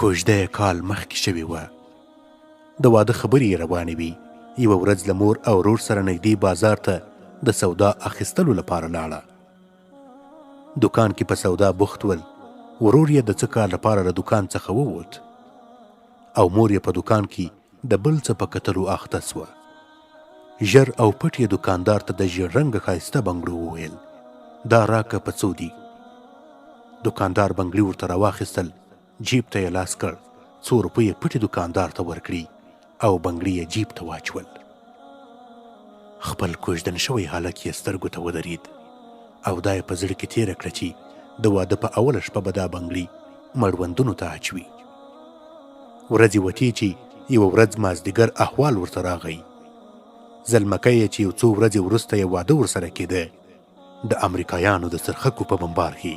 کوژده کال مخکې شوې وه. د واده خبرې یې روانې وي. یوه ورځ له مور او ورور سره نږدې بازار ته د سودا اخیستلو لپاره لاړه. دکان کې په سودا بوخت ول. ورور یې د څه کار لپاره له دکان څخه ووت او مور یې په دکان کې د بل څه په کتلو اخته سوه. ژر او پټ یې دکاندار ته د ژیړ رنګه ښایسته بنګړو وویل دا راکه په څو دي. دکاندار بنګړي ورته راواخیستل، جیب ته یې لاس کړ، 100 روپۍ پټې دکاندار ته ورکړي او بنګړي یې جیب ته واچول. خپل کوژدن شوی هلک یې سترګو ته ودرېد او دا یې په زړه کې تېره کړه چې د واده په اوله شپه به دا بنګړي مړوندونو ته اچوي. ورځې وتې چې یوه ورځ مازدیګر احوال ورته راغی. زلمکی یې چې یو څو ورځې وروسته یې واده ورسره کېده د امریکایانو د څرخکو په بمبار کې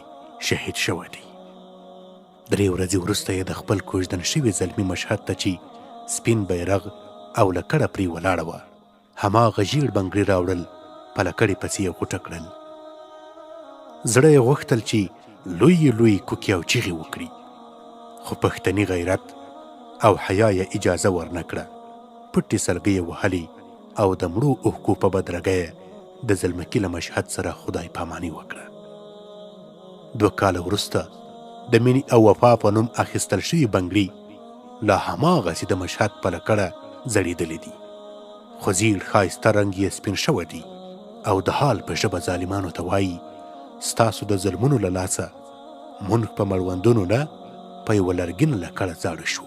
شهید شوی دی. 3 ورځې وروسته یې د خپل کوژدن شوي زلمي مشهد ته چې سپین بیرغ او لکړه پرې ولاړه وه هماغه ژیړ بنګړي راوړل، په لکړې پسې یې غوټه کړل. زړه یې غوښتل چې لوی کوکې او چیغې وکړي، خو پښتني غیرت او حیا یې اجازه ورنه کړه. پټې سلګۍ یې وهلې او د مړو اوښکو په بدرګه د زلمکي له مشهد سره خدای پاماني وکړه. 2 کاله وروسته د مینې او وفا په نوم اخیستل شوي بنګړي لا هماغسې د مشهد په لکړه ځړېدلي دي، خو زیړ ښایسته رنګ یې سپین شوی دی او د حال په ژبه ظالمانو ته وایي ستاسو د ظلمونو له لاسه مونږ په مړوندونو نه په یوه لرګینه لکړه زاړه شو.